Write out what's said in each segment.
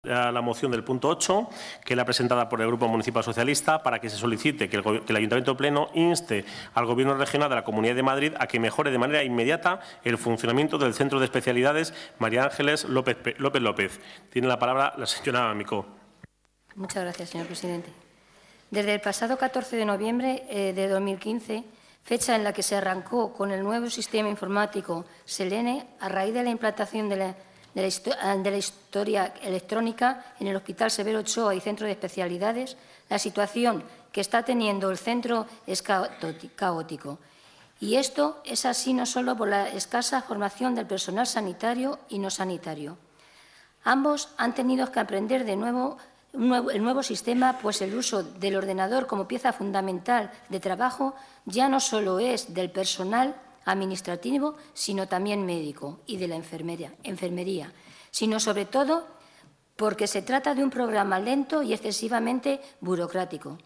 la moción del punto 8, que es la presentada por el Grupo Municipal Socialista, para que se solicite que el Ayuntamiento Pleno inste al Gobierno Regional de la Comunidad de Madrid a que mejore de manera inmediata el funcionamiento del Centro de Especialidades María Ángeles López. Tiene la palabra la señora Micó. Muchas gracias, señor presidente. Desde el pasado 14 de noviembre de 2015, fecha en la que se arrancó con el nuevo sistema informático Selene, a raíz de la implantación de la historia electrónica en el Hospital Severo Ochoa y Centro de Especialidades, la situación que está teniendo el centro es caótico. Y esto es así no solo por la escasa formación del personal sanitario y no sanitario. Ambos han tenido que aprender de nuevo el nuevo sistema, pues el uso del ordenador como pieza fundamental de trabajo ya no solo es del personal administrativo, sino también médico y de la enfermería, sino sobre todo porque se trata de un programa lento y excesivamente burocrático.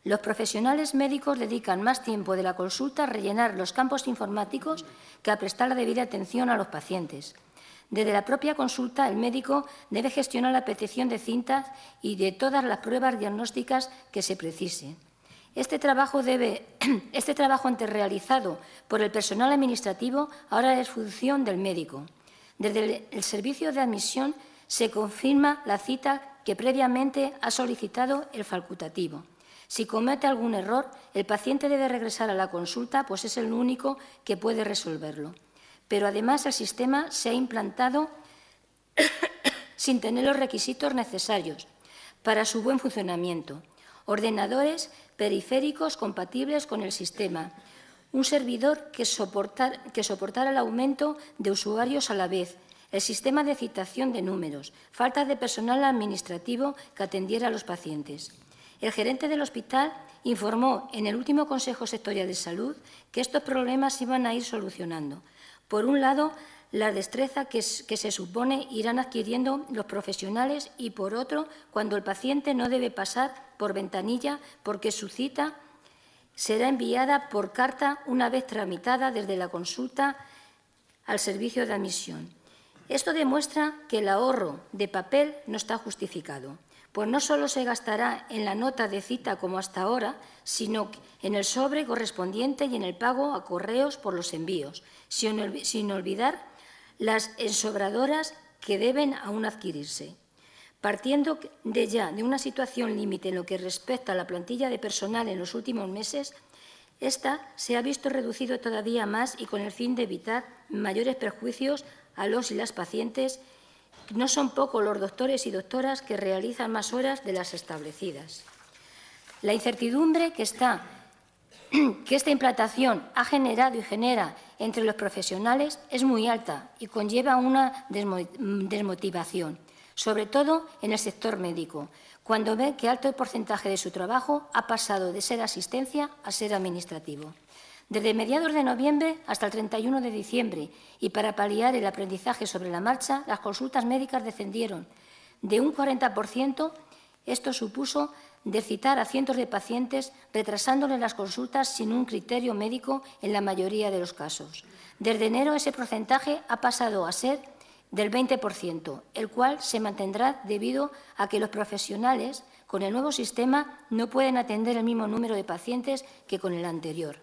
Los profesionales médicos dedican más tiempo de la consulta a rellenar los campos informáticos que a prestar la debida atención a los pacientes. Desde la propia consulta, el médico debe gestionar la petición de cintas y de todas las pruebas diagnósticas que se precisen. Este trabajo antes realizado por el personal administrativo ahora es función del médico. Desde el servicio de admisión se confirma la cita que previamente ha solicitado el facultativo. Si comete algún error, el paciente debe regresar a la consulta, pues es el único que puede resolverlo. Pero además el sistema se ha implantado sin tener los requisitos necesarios para su buen funcionamiento. Ordenadores periféricos compatibles con el sistema, un servidor que soportara el aumento de usuarios a la vez, el sistema de citación de números, falta de personal administrativo que atendiera a los pacientes. El gerente del hospital informó en el último Consejo Sectorial de Salud que estos problemas iban a ir solucionando. Por un lado, la destreza que se supone irán adquiriendo los profesionales y, por otro, cuando el paciente no debe pasar por ventanilla porque su cita será enviada por carta una vez tramitada desde la consulta al servicio de admisión. Esto demuestra que el ahorro de papel no está justificado, pues no solo se gastará en la nota de cita como hasta ahora, sino en el sobre correspondiente y en el pago a correos por los envíos, sin olvidar las ensobradoras que deben aún adquirirse. Partiendo de una situación límite en lo que respecta a la plantilla de personal en los últimos meses, esta se ha visto reducido todavía más y con el fin de evitar mayores perjuicios a los y las pacientes. No son pocos los doctores y doctoras que realizan más horas de las establecidas. La incertidumbre que esta implantación ha generado y genera entre los profesionales es muy alta y conlleva una desmotivación, sobre todo en el sector médico, cuando ve que alto porcentaje de su trabajo ha pasado de ser asistencia a ser administrativo. Desde mediados de noviembre hasta el 31 de diciembre y para paliar el aprendizaje sobre la marcha, las consultas médicas descendieron de un 40%. Esto supuso de citar a cientos de pacientes, retrasándoles las consultas sin un criterio médico en la mayoría de los casos. Desde enero ese porcentaje ha pasado a ser del 20%, el cual se mantendrá debido a que los profesionales con el nuevo sistema no pueden atender el mismo número de pacientes que con el anterior.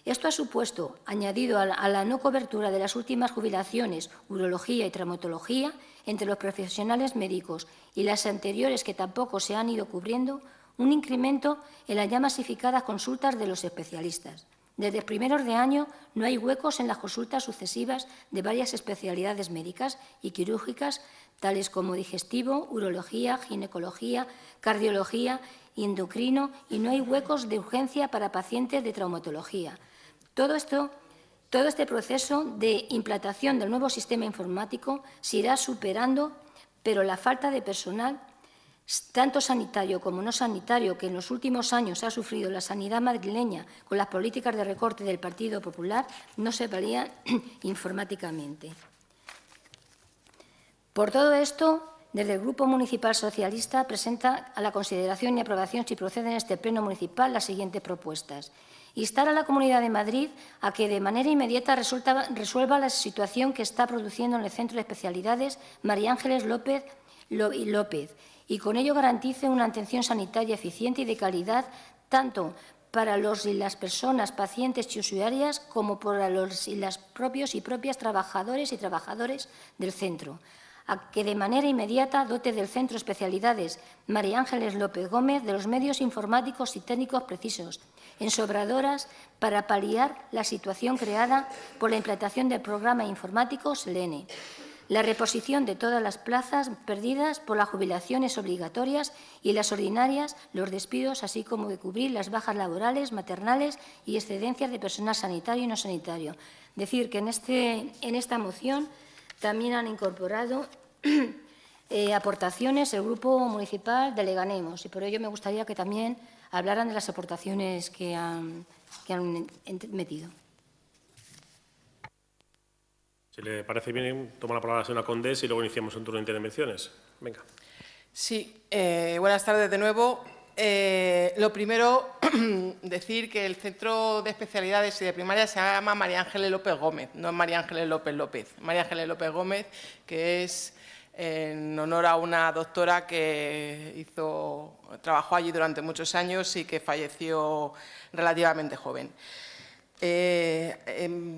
Esto ha supuesto, añadido a la no cobertura de las últimas jubilaciones, urología y traumatología, entre los profesionales médicos y las anteriores que tampoco se han ido cubriendo, un incremento en las ya masificadas consultas de los especialistas. Desde primeros de año no hay huecos en las consultas sucesivas de varias especialidades médicas y quirúrgicas, tales como digestivo, urología, ginecología, cardiología y endocrino, y no hay huecos de urgencia para pacientes de traumatología. Todo este proceso de implantación del nuevo sistema informático se irá superando, pero la falta de personal, tanto sanitario como no sanitario, que en los últimos años ha sufrido la sanidad madrileña con las políticas de recorte del Partido Popular, no se valía informáticamente. Por todo esto, desde el Grupo Municipal Socialista presenta a la consideración y aprobación, si procede en este Pleno Municipal, las siguientes propuestas. Instar a la Comunidad de Madrid a que de manera inmediata resuelva la situación que está produciendo en el Centro de Especialidades María Ángeles López López y con ello garantice una atención sanitaria eficiente y de calidad tanto para los y las personas pacientes y usuarias como para los y las propios y propias trabajadores y trabajadores del centro, a que de manera inmediata dote del Centro Especialidades María Ángeles López Gómez de los medios informáticos y técnicos precisos, ensobradoras para paliar la situación creada por la implantación del programa informático SELENE, la reposición de todas las plazas perdidas por las jubilaciones obligatorias y las ordinarias, los despidos, así como de cubrir las bajas laborales, maternales y excedencias de personal sanitario y no sanitario. Decir que en esta moción también han incorporado aportaciones el Grupo Municipal de Leganemos y por ello me gustaría que también hablaran de las aportaciones que han metido. Si le parece bien, toma la palabra la señora Condés y luego iniciamos un turno de intervenciones. Venga. Sí, buenas tardes de nuevo. Lo primero, decir que el Centro de Especialidades y de Primaria se llama María Ángeles López Gómez, no es María Ángeles López López. María Ángeles López Gómez, que es en honor a una doctora que trabajó allí durante muchos años y que falleció relativamente joven.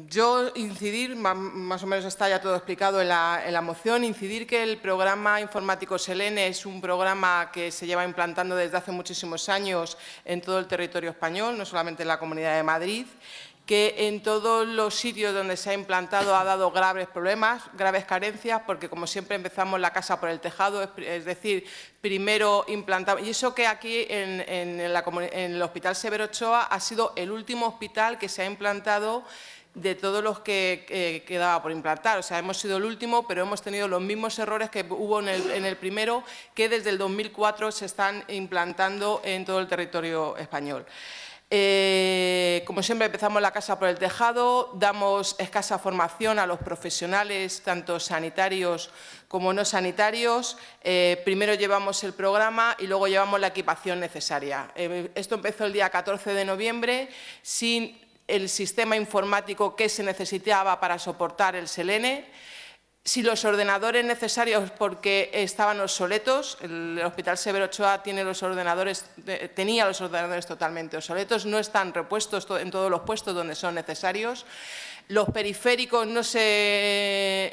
Yo incidir, más o menos está ya todo explicado en la moción, incidir que el programa informático SELENE es un programa que se lleva implantando desde hace muchísimos años en todo el territorio español, no solamente en la Comunidad de Madrid, que en todos los sitios donde se ha implantado ha dado graves problemas, graves carencias, porque como siempre empezamos la casa por el tejado, es decir, primero implantamos. Y eso que aquí en el Hospital Severo Ochoa ha sido el último hospital que se ha implantado de todos los que quedaba por implantar. O sea, hemos sido el último, pero hemos tenido los mismos errores que hubo en el primero, que desde el 2004 se están implantando en todo el territorio español. Como siempre, empezamos la casa por el tejado, damos escasa formación a los profesionales, tanto sanitarios como no sanitarios. Primero llevamos el programa y luego llevamos la equipación necesaria. Esto empezó el día 14 de noviembre, sin el sistema informático que se necesitaba para soportar el SELENE. Si los ordenadores necesarios, porque estaban obsoletos, el Hospital Severo Ochoa tenía los ordenadores totalmente obsoletos, no están repuestos en todos los puestos donde son necesarios. Los periféricos no se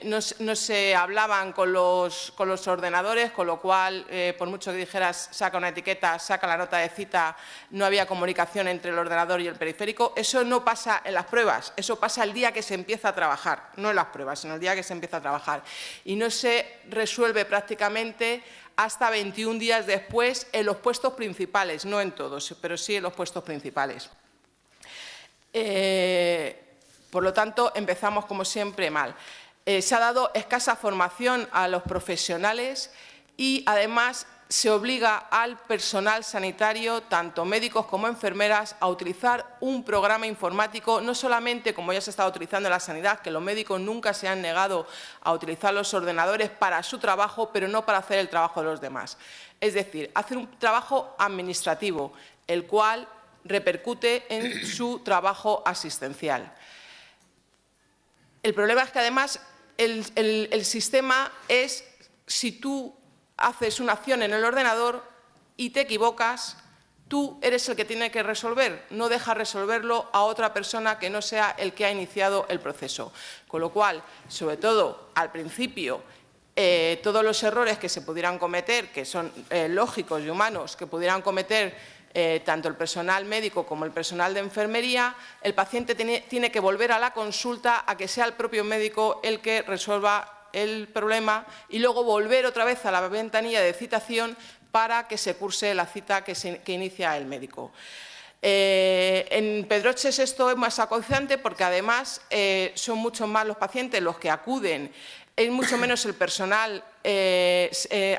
hablaban con los ordenadores, con lo cual, por mucho que dijeras, saca una etiqueta, saca la nota de cita, no había comunicación entre el ordenador y el periférico. Eso no pasa en las pruebas, eso pasa el día que se empieza a trabajar, no en las pruebas, sino el día que se empieza a trabajar. Y no se resuelve prácticamente hasta 21 días después en los puestos principales, no en todos, pero sí en los puestos principales. Por lo tanto, empezamos, como siempre, mal. Se ha dado escasa formación a los profesionales y, además, se obliga al personal sanitario, tanto médicos como enfermeras, a utilizar un programa informático, no solamente como ya se está utilizando en la sanidad, que los médicos nunca se han negado a utilizar los ordenadores para su trabajo, pero no para hacer el trabajo de los demás. Es decir, hacer un trabajo administrativo, el cual repercute en su trabajo asistencial. El problema es que, además, el sistema es, si tú haces una acción en el ordenador y te equivocas, tú eres el que tiene que resolver, no dejas resolverlo a otra persona que no sea el que ha iniciado el proceso. Con lo cual, sobre todo al principio, todos los errores que se pudieran cometer, que son lógicos y humanos, que pudieran cometer tanto el personal médico como el personal de enfermería, el paciente tiene que volver a la consulta a que sea el propio médico el que resuelva el problema y luego volver otra vez a la ventanilla de citación para que se curse la cita que inicia el médico. En Pedroches esto es más acuciante porque, además, son muchos más los pacientes los que acuden, es mucho menos el personal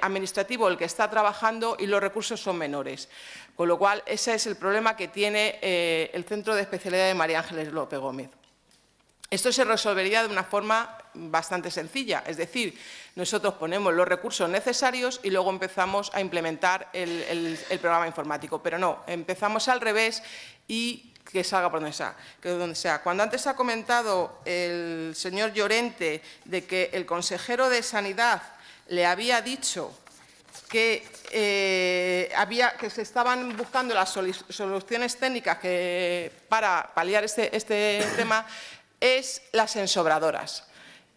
administrativo el que está trabajando y los recursos son menores. Con lo cual, ese es el problema que tiene el Centro de Especialidad de María Ángeles López Gómez. Esto se resolvería de una forma bastante sencilla, es decir, nosotros ponemos los recursos necesarios y luego empezamos a implementar el programa informático, pero no, empezamos al revés y que salga por donde sea. Cuando antes ha comentado el señor Llorente de que el consejero de Sanidad le había dicho que se estaban buscando las soluciones técnicas para paliar este tema es las ensobradoras.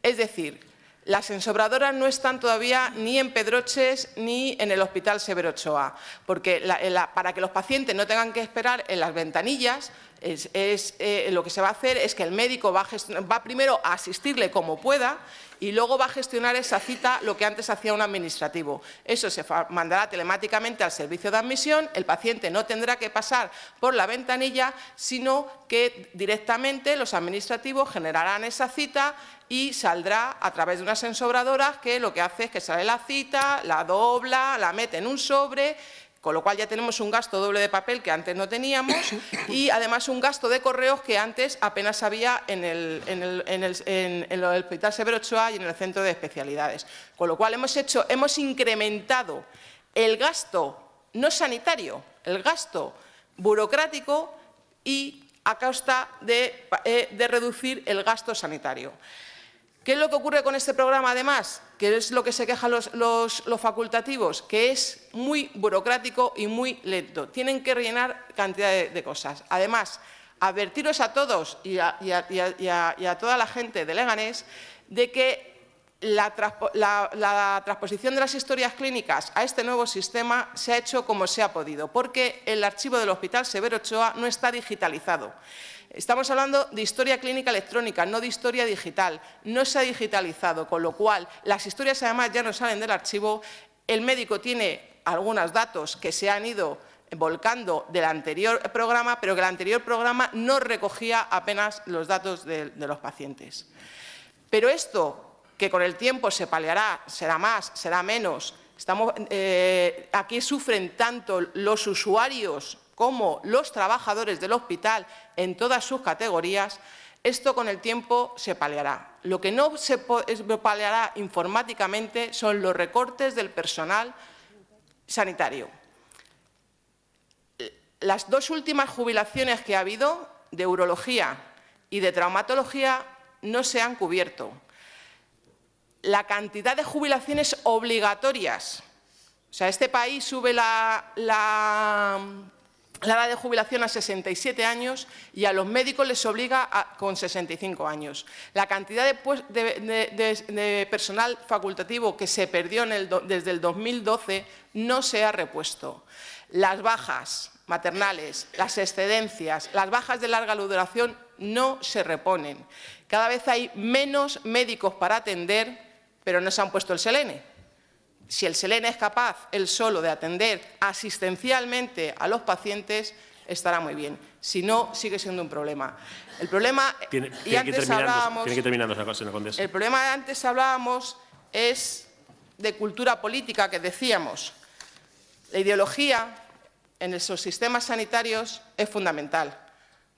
Es decir, las ensobradoras no están todavía ni en Pedroches ni en el Hospital Severo Ochoa, porque para que los pacientes no tengan que esperar en las ventanillas, lo que se va a hacer es que el médico va primero a asistirle como pueda y luego va a gestionar esa cita, lo que antes hacía un administrativo. Eso se mandará telemáticamente al servicio de admisión, el paciente no tendrá que pasar por la ventanilla, sino que directamente los administrativos generarán esa cita y saldrá a través de unas ensobradoras que lo que hace es que sale la cita, la dobla, la mete en un sobre, con lo cual ya tenemos un gasto doble de papel que antes no teníamos y además un gasto de correos que antes apenas había en el Hospital Severo Ochoa y en el Centro de Especialidades. Con lo cual hemos incrementado el gasto no sanitario, el gasto burocrático y a costa de reducir el gasto sanitario. ¿Qué es lo que ocurre con este programa, además? Que es lo que se quejan los facultativos, que es muy burocrático y muy lento. Tienen que rellenar cantidad de cosas. Además, advertiros a todos y a toda la gente de Leganés de que la transposición de las historias clínicas a este nuevo sistema se ha hecho como se ha podido, porque el archivo del Hospital Severo Ochoa no está digitalizado. Estamos hablando de historia clínica electrónica, no de historia digital. No se ha digitalizado, con lo cual las historias además ya no salen del archivo. El médico tiene algunos datos que se han ido volcando del anterior programa, pero que el anterior programa no recogía apenas los datos de los pacientes. Pero esto, que con el tiempo se paliará, será más, será menos. Aquí sufren tanto los usuarios como los trabajadores del hospital en todas sus categorías, esto con el tiempo se paliará. Lo que no se paliará informáticamente son los recortes del personal sanitario. Las dos últimas jubilaciones que ha habido, de urología y de traumatología, no se han cubierto. La cantidad de jubilaciones obligatorias, o sea, este país sube la edad de jubilación a 67 años y a los médicos les obliga con 65 años. La cantidad de personal facultativo que se perdió desde el 2012 no se ha repuesto. Las bajas maternales, las excedencias, las bajas de larga duración no se reponen. Cada vez hay menos médicos para atender, pero no se han puesto el selene. Si el selene es capaz, él solo, de atender asistencialmente a los pacientes, estará muy bien. Si no, sigue siendo un problema. El problema, tiene que terminar, señora Condesa. El problema antes hablábamos es de cultura política, que decíamos. La ideología en esos sistemas sanitarios es fundamental.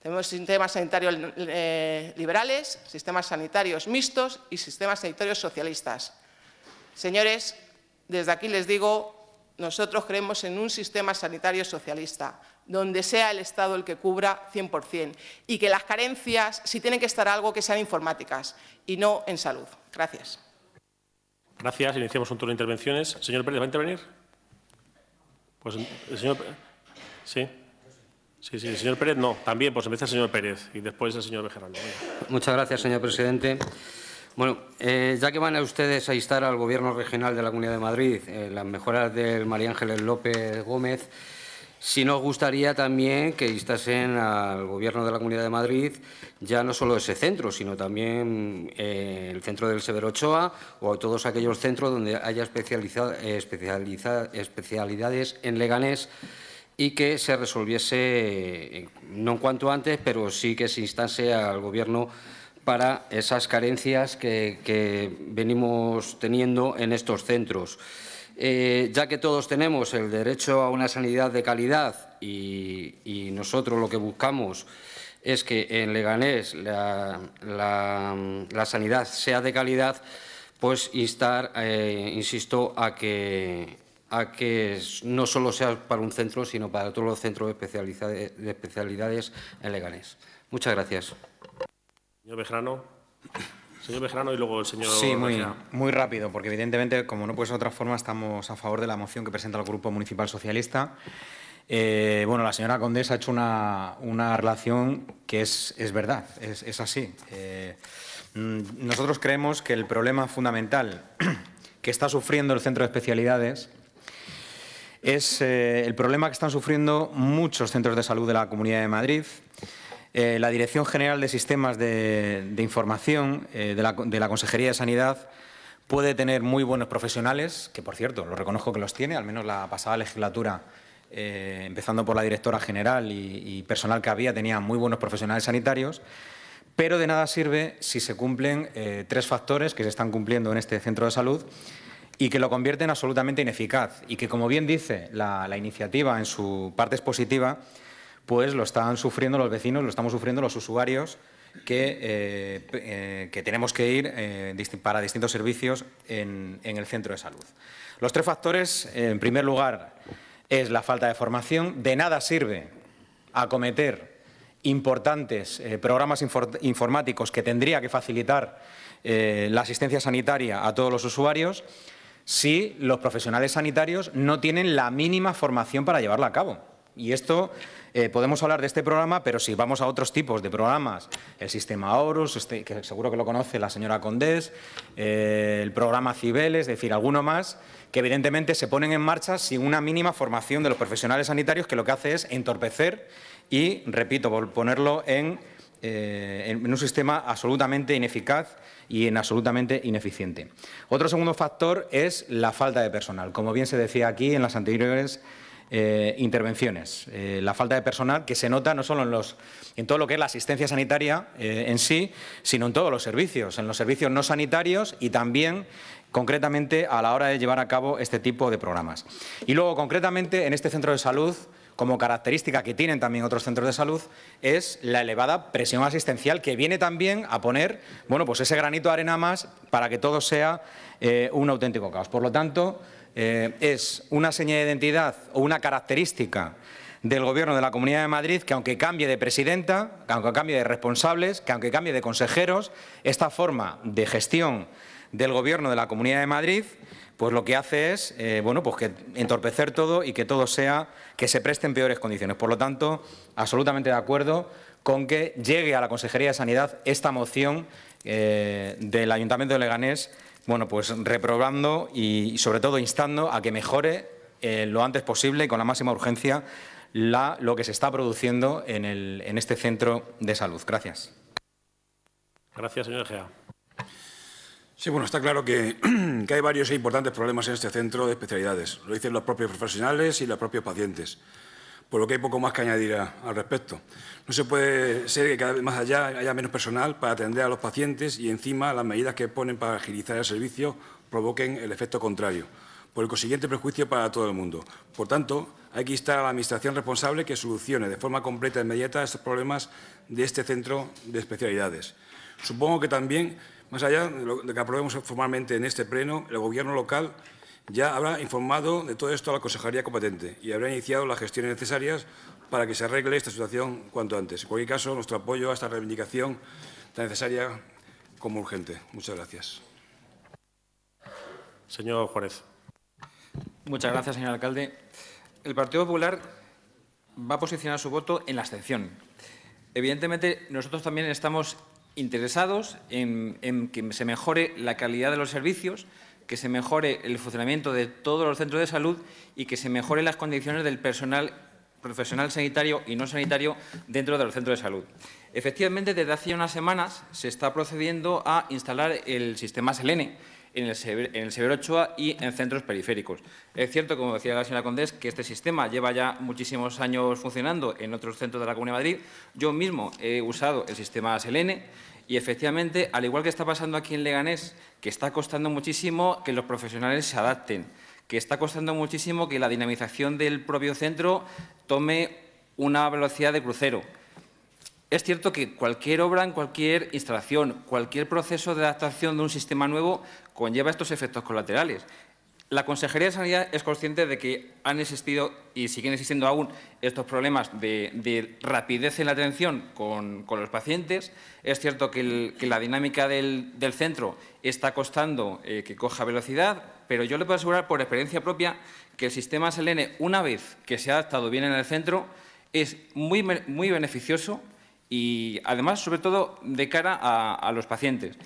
Tenemos sistemas sanitarios liberales, sistemas sanitarios mixtos y sistemas sanitarios socialistas. Señores, desde aquí les digo, nosotros creemos en un sistema sanitario socialista, donde sea el Estado el que cubra 100%, y que las carencias, si tienen que estar algo, que sean informáticas y no en salud. Gracias. Gracias. Iniciamos un turno de intervenciones. Señor Pérez, ¿va a intervenir? Pues el señor... Sí. Sí, el señor Pérez no. También, pues empieza el señor Pérez y después el señor Bejarano. Muchas gracias, señor presidente. Bueno, ya que van a ustedes a instar al Gobierno regional de la Comunidad de Madrid las mejoras del María Ángeles López Gómez, sí nos gustaría también que instasen al Gobierno de la Comunidad de Madrid ya no solo ese centro, sino también el centro del Severo Ochoa o todos aquellos centros donde haya especialidades en Leganés, y que se resolviese, no en cuanto antes, pero sí que se instase al Gobierno para esas carencias que venimos teniendo en estos centros. Ya que todos tenemos el derecho a una sanidad de calidad y nosotros lo que buscamos es que en Leganés la sanidad sea de calidad, pues instar, insisto, a que no solo sea para un centro, sino para todos los centros de especialidades en Leganés. Muchas gracias. Señor Bejarano. Señor Bejarano y luego el señor Sí, Mejía. muy rápido, porque evidentemente, como no puede ser de otra forma, estamos a favor de la moción que presenta el Grupo Municipal Socialista. Bueno, la señora Condés ha hecho una relación que es verdad, es así. Nosotros creemos que el problema fundamental que está sufriendo el centro de especialidades es el problema que están sufriendo muchos centros de salud de la Comunidad de Madrid. La Dirección General de Sistemas de Información de la Consejería de Sanidad puede tener muy buenos profesionales, que por cierto, lo reconozco que los tiene, al menos la pasada legislatura, empezando por la directora general y personal que había, tenía muy buenos profesionales sanitarios, pero de nada sirve si se cumplen 3 factores que se están cumpliendo en este centro de salud y que lo convierten absolutamente ineficaz y que, como bien dice la iniciativa en su parte expositiva, pues lo están sufriendo los vecinos, lo estamos sufriendo los usuarios que tenemos que ir para distintos servicios en el centro de salud. Los 3 factores, en primer lugar, es la falta de formación. De nada sirve acometer importantes programas informáticos que tendría que facilitar la asistencia sanitaria a todos los usuarios si los profesionales sanitarios no tienen la mínima formación para llevarla a cabo. Y esto, podemos hablar de este programa, pero si vamos a otros tipos de programas, el sistema Horus, que seguro que lo conoce la señora Condés, el programa Cibeles, es decir, alguno más, que evidentemente se ponen en marcha sin una mínima formación de los profesionales sanitarios, que lo que hace es entorpecer y, repito, ponerlo en un sistema absolutamente ineficaz y absolutamente ineficiente. Otro segundo factor es la falta de personal. Como bien se decía aquí en las anteriores intervenciones, la falta de personal que se nota no solo en todo lo que es la asistencia sanitaria en sí, sino en todos los servicios, en los servicios no sanitarios y también concretamente a la hora de llevar a cabo este tipo de programas. Y luego, concretamente, en este centro de salud, como característica que tienen también otros centros de salud, es la elevada presión asistencial que viene también a poner, bueno, pues ese granito de arena más para que todo sea un auténtico caos. Por lo tanto, es una señal de identidad o una característica del Gobierno de la Comunidad de Madrid que, aunque cambie de presidenta, que aunque cambie de responsables, que aunque cambie de consejeros, esta forma de gestión del Gobierno de la Comunidad de Madrid, pues lo que hace es bueno, pues que entorpecer todo y que todo sea que se preste en peores condiciones. Por lo tanto, absolutamente de acuerdo con que llegue a la Consejería de Sanidad esta moción del Ayuntamiento de Leganés, bueno, pues reprobando y sobre todo instando a que mejore lo antes posible y con la máxima urgencia lo que se está produciendo en este centro de salud. Gracias. Gracias, señor Egea. Sí, bueno, está claro que hay varios e importantes problemas en este centro de especialidades. Lo dicen los propios profesionales y los propios pacientes, por lo que hay poco más que añadir al respecto. No se puede ser que cada vez más allá haya menos personal para atender a los pacientes y encima las medidas que ponen para agilizar el servicio provoquen el efecto contrario, por el consiguiente perjuicio para todo el mundo. Por tanto, hay que instar a la Administración responsable que solucione de forma completa e inmediata estos problemas de este centro de especialidades. Supongo que también, más allá de que aprobemos formalmente en este pleno, el Gobierno local ya habrá informado de todo esto a la Consejería competente y habrá iniciado las gestiones necesarias para que se arregle esta situación cuanto antes. En cualquier caso, nuestro apoyo a esta reivindicación tan necesaria como urgente. Muchas gracias. Señor Juárez. Muchas gracias, señor alcalde. El Partido Popular va a posicionar su voto en la abstención. Evidentemente, nosotros también estamos interesados en que se mejore la calidad de los servicios, que se mejore el funcionamiento de todos los centros de salud y que se mejoren las condiciones del personal profesional sanitario y no sanitario dentro de los centros de salud. Efectivamente, desde hace unas semanas se está procediendo a instalar el sistema Selene en el Severo Ochoa y en centros periféricos. Es cierto, como decía la señora Condés, que este sistema lleva ya muchísimos años funcionando en otros centros de la Comunidad de Madrid. Yo mismo he usado el sistema Selene y, efectivamente, al igual que está pasando aquí en Leganés, que está costando muchísimo que los profesionales se adapten, que está costando muchísimo que la dinamización del propio centro tome una velocidad de crucero. Es cierto que cualquier obra, en cualquier instalación, cualquier proceso de adaptación de un sistema nuevo conlleva estos efectos colaterales. La Consejería de Sanidad es consciente de que han existido y siguen existiendo aún estos problemas de rapidez en la atención con los pacientes. Es cierto que la dinámica del centro está costando que coja velocidad, pero yo le puedo asegurar por experiencia propia que el sistema Selene, una vez que se ha adaptado bien en el centro, es muy beneficioso y, además, sobre todo, de cara a los pacientes.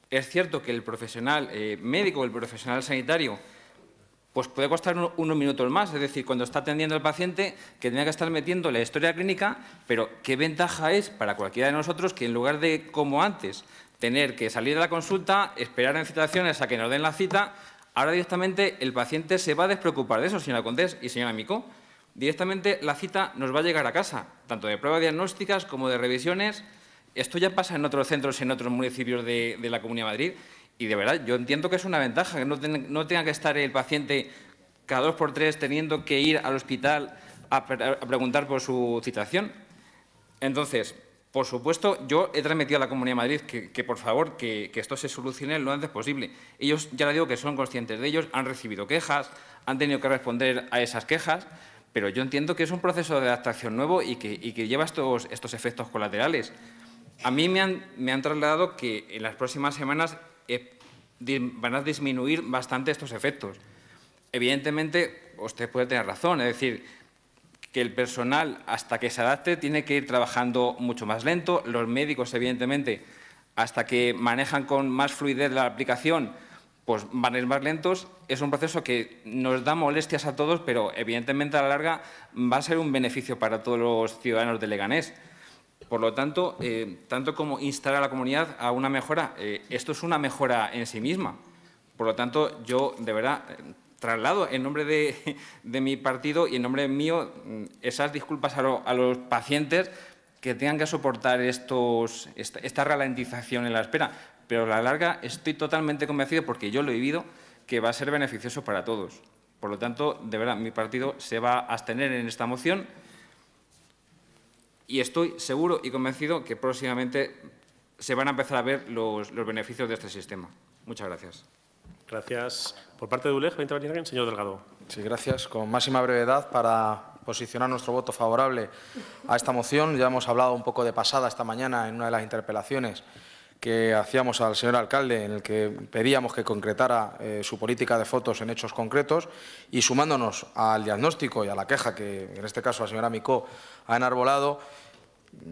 Es cierto que el profesional médico, el profesional sanitario, pues puede costar unos minutos más, es decir, cuando está atendiendo al paciente, que tenga que estar metiendo la historia clínica, pero ¿qué ventaja es para cualquiera de nosotros que en lugar de, como antes, tener que salir de la consulta, esperar en citaciones a que nos den la cita, ahora directamente el paciente se va a despreocupar de eso, señora Condés y señora Micó? Directamente la cita nos va a llegar a casa, tanto de pruebas diagnósticas como de revisiones. Esto ya pasa en otros centros, en otros municipios de la Comunidad de Madrid. Y, de verdad, yo entiendo que es una ventaja, que no tenga que estar el paciente cada 2 por 3 teniendo que ir al hospital a preguntar por su citación. Entonces, por supuesto, yo he transmitido a la Comunidad de Madrid que por favor, que esto se solucione lo antes posible. Ellos, ya les digo, que son conscientes de ellos, han recibido quejas, han tenido que responder a esas quejas, pero yo entiendo que es un proceso de adaptación nuevo y que lleva estos efectos colaterales. A mí me han trasladado que en las próximas semanas van a disminuir bastante estos efectos. Evidentemente, usted puede tener razón, es decir, que el personal, hasta que se adapte, tiene que ir trabajando mucho más lento. Los médicos, evidentemente, hasta que manejan con más fluidez la aplicación, pues van a ir más lentos. Es un proceso que nos da molestias a todos, pero evidentemente a la larga va a ser un beneficio para todos los ciudadanos de Leganés. Por lo tanto, tanto como instar a la comunidad a una mejora, esto es una mejora en sí misma. Por lo tanto, yo, de verdad, traslado en nombre de mi partido y en nombre mío esas disculpas a los pacientes que tengan que soportar esta ralentización en la espera. Pero a la larga estoy totalmente convencido, porque yo lo he vivido, que va a ser beneficioso para todos. Por lo tanto, de verdad, mi partido se va a abstener en esta moción. Y estoy seguro y convencido que próximamente se van a empezar a ver los beneficios de este sistema. Muchas gracias. Gracias. Por parte de ULEG, va a intervenir alguien. Señor Delgado. Sí, gracias. Con máxima brevedad para posicionar nuestro voto favorable a esta moción. Ya hemos hablado un poco de pasada esta mañana en una de las interpelaciones que hacíamos al señor alcalde, en el que pedíamos que concretara su política de fotos en hechos concretos, y sumándonos al diagnóstico y a la queja que, en este caso, la señora Micó ha enarbolado,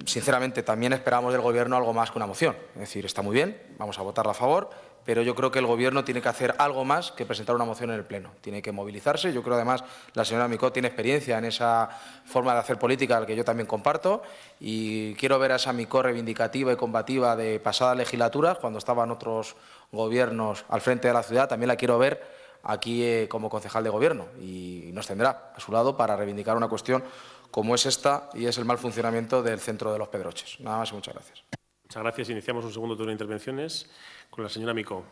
sinceramente también esperamos del Gobierno algo más que una moción. Es decir, está muy bien, vamos a votarla a favor, pero yo creo que el Gobierno tiene que hacer algo más que presentar una moción en el Pleno. Tiene que movilizarse. Yo creo, además, la señora Micó tiene experiencia en esa forma de hacer política, la que yo también comparto, y quiero ver a esa Micó reivindicativa y combativa de pasadas legislaturas, cuando estaban otros gobiernos al frente de la ciudad. También la quiero ver aquí como concejal de Gobierno, y nos tendrá a su lado para reivindicar una cuestión como es esta, y es el mal funcionamiento del centro de Los Pedroches. Nada más y muchas gracias. Muchas gracias. Iniciamos un segundo turno de intervenciones con la señora Micó.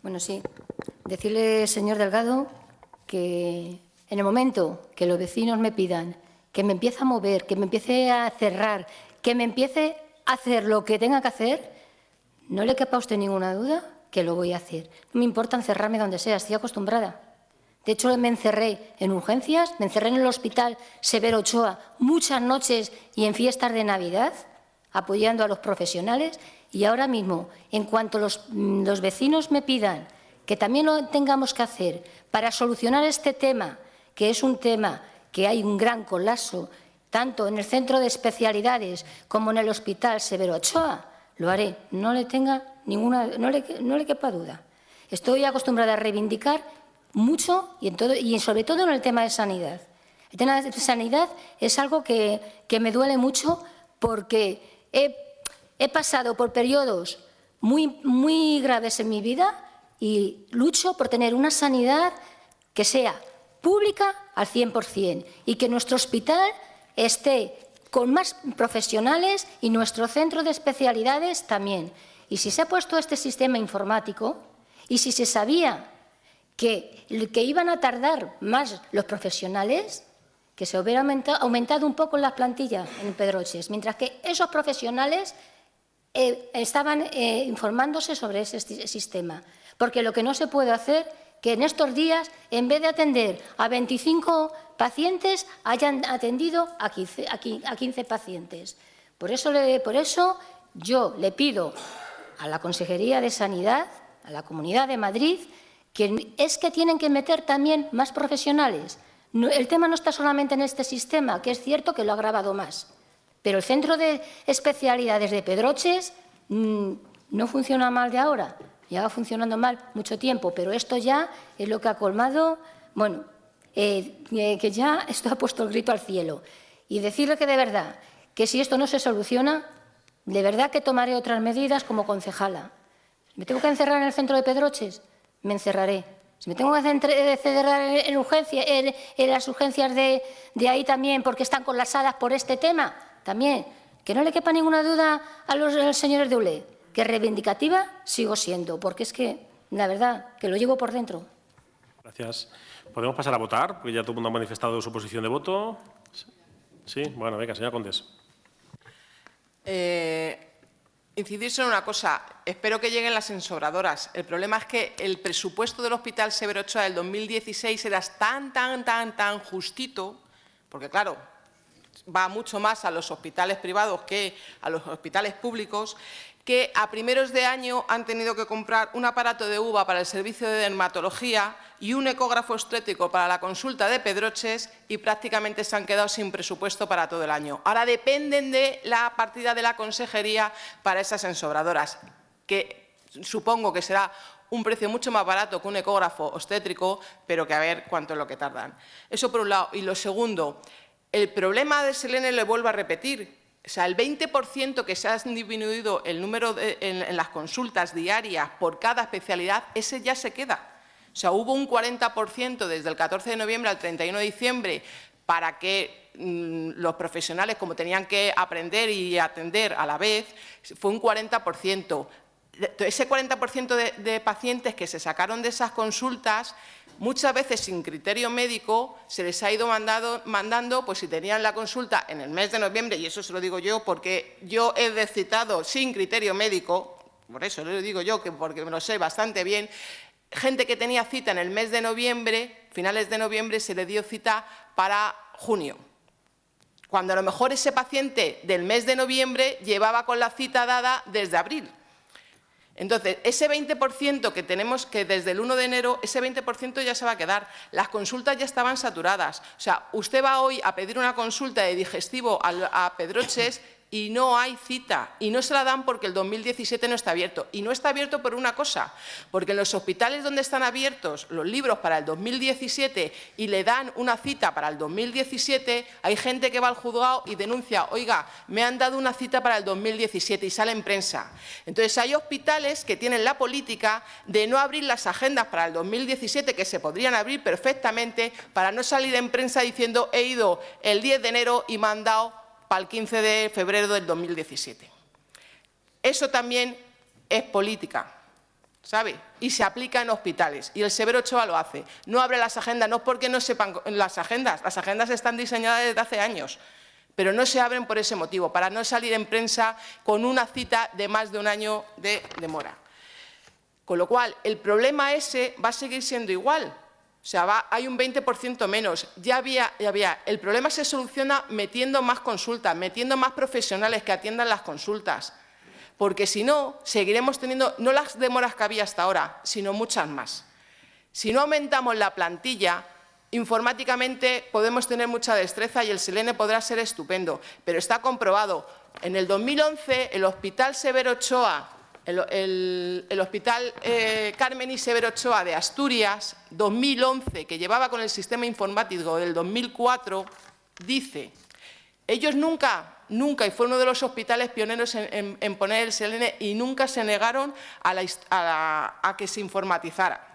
Bueno, sí. Decirle, señor Delgado, que en el momento que los vecinos me pidan que me empiece a mover, que me empiece a cerrar, que me empiece a hacer lo que tenga que hacer, no le quepa a usted ninguna duda que lo voy a hacer. No me importa encerrarme donde sea, estoy acostumbrada. De hecho, me encerré en urgencias, me encerré en el Hospital Severo Ochoa muchas noches y en fiestas de Navidad, apoyando a los profesionales, y ahora mismo, en cuanto los vecinos me pidan que también lo tengamos que hacer para solucionar este tema, que es un tema que hay un gran colapso, tanto en el centro de especialidades como en el Hospital Severo Ochoa, lo haré, no le quepa duda. Estoy acostumbrada a reivindicar mucho y sobre todo en el tema de sanidad. El tema de sanidad es algo que me duele mucho, porque he pasado por periodos muy graves en mi vida y lucho por tener una sanidad que sea pública al 100% y que nuestro hospital esté con más profesionales y nuestro centro de especialidades también. Y si se ha puesto este sistema informático y si se sabía que iban a tardar más los profesionales, que se hubiera aumentado un poco las plantillas en Pedroches, mientras que esos profesionales estaban informándose sobre ese sistema. Porque lo que no se puede hacer que en estos días, en vez de atender a 25 pacientes, hayan atendido a 15 pacientes. Por eso yo le pido a la Consejería de Sanidad, a la Comunidad de Madrid, que tienen que meter también más profesionales. El tema no está solamente en este sistema, que es cierto que lo ha agravado más, pero el Centro de Especialidades de Pedroches no funciona mal de ahora, lleva funcionando mal mucho tiempo, pero esto ya es lo que ha colmado, bueno, que ya esto ha puesto el grito al cielo. Y decirle que de verdad, que si esto no se soluciona, de verdad que tomaré otras medidas como concejala. Si me tengo que encerrar en el centro de Pedroches, me encerraré. Si me tengo que encerrar en las urgencias de ahí también, porque están colapsadas por este tema, también. Que no le quepa ninguna duda a los señores de ULE, que reivindicativa sigo siendo, porque es que, la verdad, que lo llevo por dentro. Gracias. ¿Podemos pasar a votar? Porque ya todo el mundo ha manifestado su posición de voto. Sí, bueno, venga, señora Condés. Incidir solo en una cosa. Espero que lleguen las ensobradoras. El problema es que el presupuesto del Hospital Severo Ochoa del 2016 era tan justito, porque claro, va mucho más a los hospitales privados que a los hospitales públicos, que a primeros de año han tenido que comprar un aparato de uva para el servicio de dermatología y un ecógrafo obstétrico para la consulta de Pedroches y prácticamente se han quedado sin presupuesto para todo el año. Ahora dependen de la partida de la consejería para esas ensobradoras, que supongo que será un precio mucho más barato que un ecógrafo obstétrico, pero que a ver cuánto es lo que tardan. Eso por un lado. Y lo segundo, el problema de Selene le vuelvo a repetir. O sea, el 20% que se ha disminuido el número en las consultas diarias por cada especialidad, ese ya se queda. O sea, hubo un 40% desde el 14 de noviembre al 31 de diciembre para que los profesionales, como tenían que aprender y atender a la vez, fue un 40%. Ese 40% de pacientes que se sacaron de esas consultas, muchas veces sin criterio médico, se les ha ido mandando, pues si tenían la consulta en el mes de noviembre, y eso se lo digo yo porque yo he citado sin criterio médico, por eso lo digo yo, porque me lo sé bastante bien, gente que tenía cita en el mes de noviembre, finales de noviembre, se le dio cita para junio, cuando a lo mejor ese paciente del mes de noviembre llevaba con la cita dada desde abril. Entonces, ese 20% que tenemos que desde el 1 de enero, ese 20% ya se va a quedar. Las consultas ya estaban saturadas. O sea, usted va hoy a pedir una consulta de digestivo a Pedroches y no hay cita. Y no se la dan porque el 2017 no está abierto. Y no está abierto por una cosa, porque en los hospitales donde están abiertos los libros para el 2017 y le dan una cita para el 2017, hay gente que va al juzgado y denuncia, oiga, me han dado una cita para el 2017 y sale en prensa. Entonces, hay hospitales que tienen la política de no abrir las agendas para el 2017, que se podrían abrir perfectamente, para no salir en prensa diciendo he ido el 10 de enero y me han dado para el 15 de febrero del 2017. Eso también es política, ¿sabe? Y se aplica en hospitales. Y el Severo Ochoa lo hace. No abre las agendas, no porque no sepan las agendas están diseñadas desde hace años, pero no se abren por ese motivo, para no salir en prensa con una cita de más de un año de demora. Con lo cual, el problema ese va a seguir siendo igual. O sea, hay un 20% menos. Ya había. El problema se soluciona metiendo más consultas, metiendo más profesionales que atiendan las consultas. Porque si no, seguiremos teniendo no las demoras que había hasta ahora, sino muchas más. Si no aumentamos la plantilla, informáticamente podemos tener mucha destreza y el Selene podrá ser estupendo. Pero está comprobado. En el 2011, el Hospital Severo Ochoa, el Hospital Carmen y Severo Ochoa de Asturias, 2011, que llevaba con el sistema informático del 2004, dice, ellos nunca, y fue uno de los hospitales pioneros en poner el Selene y nunca se negaron a que se informatizara.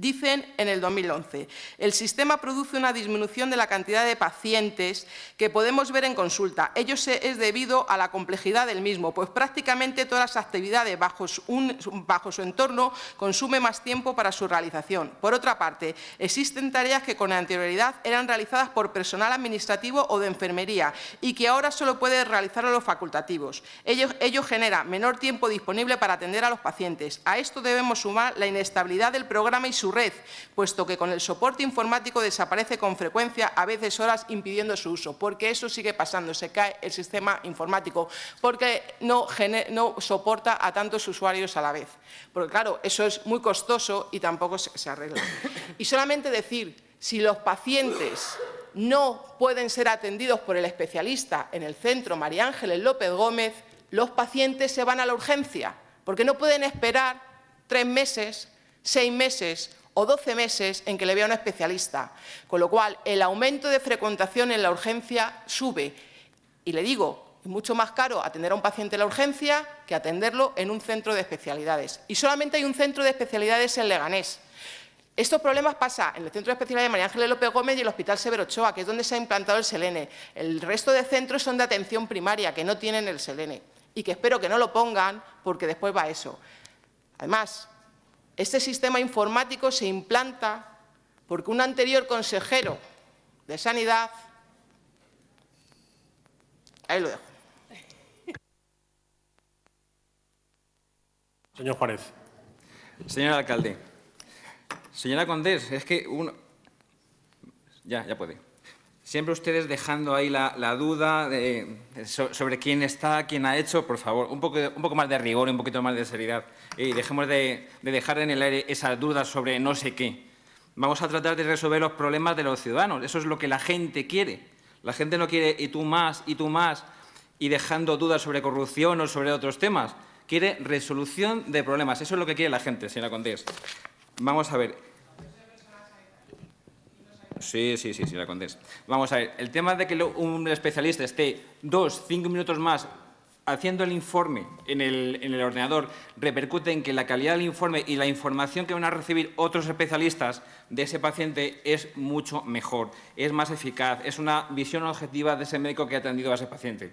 Dicen en el 2011, el sistema produce una disminución de la cantidad de pacientes que podemos ver en consulta. Ello es debido a la complejidad del mismo, pues prácticamente todas las actividades bajo su entorno consumen más tiempo para su realización. Por otra parte, existen tareas que con anterioridad eran realizadas por personal administrativo o de enfermería y que ahora solo pueden realizarlo los facultativos. Ello genera menor tiempo disponible para atender a los pacientes. A esto debemos sumar la inestabilidad del programa y su su red, puesto que con el soporte informático desaparece con frecuencia, a veces horas, impidiendo su uso, porque eso sigue pasando, se cae el sistema informático, porque no soporta a tantos usuarios a la vez. Porque claro, eso es muy costoso y tampoco se arregla. Y solamente decir, si los pacientes no pueden ser atendidos por el especialista en el centro María Ángeles López Gómez, los pacientes se van a la urgencia, porque no pueden esperar 3 meses, 6 meses o 12 meses en que le vea un especialista. Con lo cual, el aumento de frecuentación en la urgencia sube. Y le digo, es mucho más caro atender a un paciente en la urgencia que atenderlo en un centro de especialidades. Y solamente hay un centro de especialidades en Leganés. Estos problemas pasan en el Centro de Especialidades de María Ángeles López Gómez y el Hospital Severo Ochoa, que es donde se ha implantado el Selene. El resto de centros son de atención primaria, que no tienen el Selene, y que espero que no lo pongan, porque después va eso. Además, este sistema informático se implanta porque un anterior consejero de Sanidad... Ahí lo dejo. Señor Juárez. Señor alcalde. Señora Condés, es que uno... Ya puede. Siempre ustedes dejando ahí la duda sobre quién está, quién ha hecho. Por favor, un poco más de rigor y un poquito más de seriedad. Y dejemos de dejar en el aire esas dudas sobre no sé qué. Vamos a tratar de resolver los problemas de los ciudadanos. Eso es lo que la gente quiere. La gente no quiere y tú más, y dejando dudas sobre corrupción o sobre otros temas. Quiere resolución de problemas. Eso es lo que quiere la gente, señora Condés. Vamos a ver. Sí, señora Condés. Vamos a ver. El tema de que un especialista esté 2, 5 minutos más haciendo el informe en el ordenador repercute en que la calidad del informe y la información que van a recibir otros especialistas de ese paciente es mucho mejor, es más eficaz, es una visión objetiva de ese médico que ha atendido a ese paciente.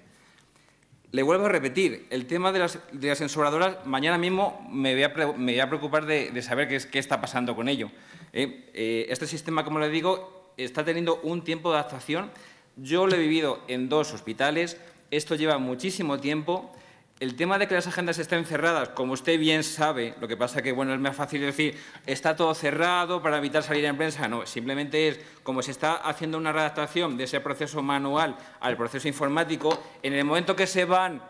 Le vuelvo a repetir, el tema de las ensambladoras, mañana mismo me voy a preocupar de saber qué está pasando con ello. Este sistema, como le digo, está teniendo un tiempo de adaptación. Yo lo he vivido en 2 hospitales, esto lleva muchísimo tiempo. El tema de que las agendas estén cerradas, como usted bien sabe, lo que pasa que bueno, es más fácil decir está todo cerrado para evitar salir en prensa. No, simplemente es como se está haciendo una redactación de ese proceso manual al proceso informático. En el momento que se van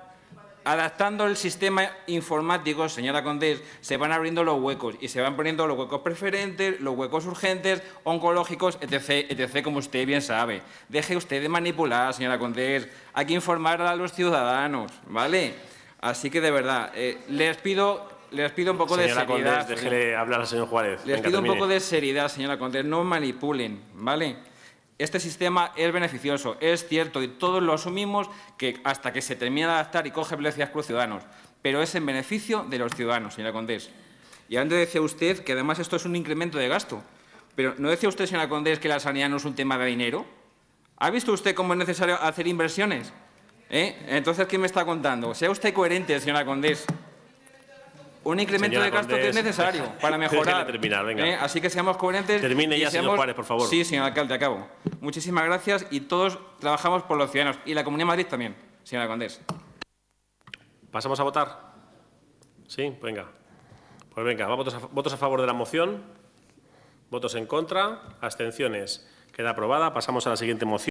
adaptando el sistema informático, señora Condés, se van abriendo los huecos y se van poniendo los huecos preferentes, los huecos urgentes, oncológicos, etc., como usted bien sabe. Deje usted de manipular, señora Condés. Hay que informar a los ciudadanos, ¿vale? Así que, de verdad, les pido un poco de seriedad. Señora Condés, déjele hablar al señor Juárez. Les pido un poco de seriedad, señora Condés. No manipulen, ¿vale? Este sistema es beneficioso, es cierto, y todos lo asumimos que hasta que se termina de adaptar y coge velocidad con los ciudadanos, pero es en beneficio de los ciudadanos, señora Condés. Y antes decía usted que además esto es un incremento de gasto, pero ¿no decía usted, señora Condés, que la sanidad no es un tema de dinero? ¿Ha visto usted cómo es necesario hacer inversiones? Entonces, ¿qué me está contando? Sea usted coherente, señora Condés. Un incremento de gasto que es necesario para mejorar. Terminar, venga. Así que seamos coherentes. Termine ya, señor Juárez, por favor. Sí, señor alcalde, acabo. Muchísimas gracias y todos trabajamos por los ciudadanos. Y la Comunidad de Madrid también, señora Condés. ¿Pasamos a votar? Sí, venga. Pues venga, votos a favor de la moción, votos en contra, abstenciones. Queda aprobada. Pasamos a la siguiente moción.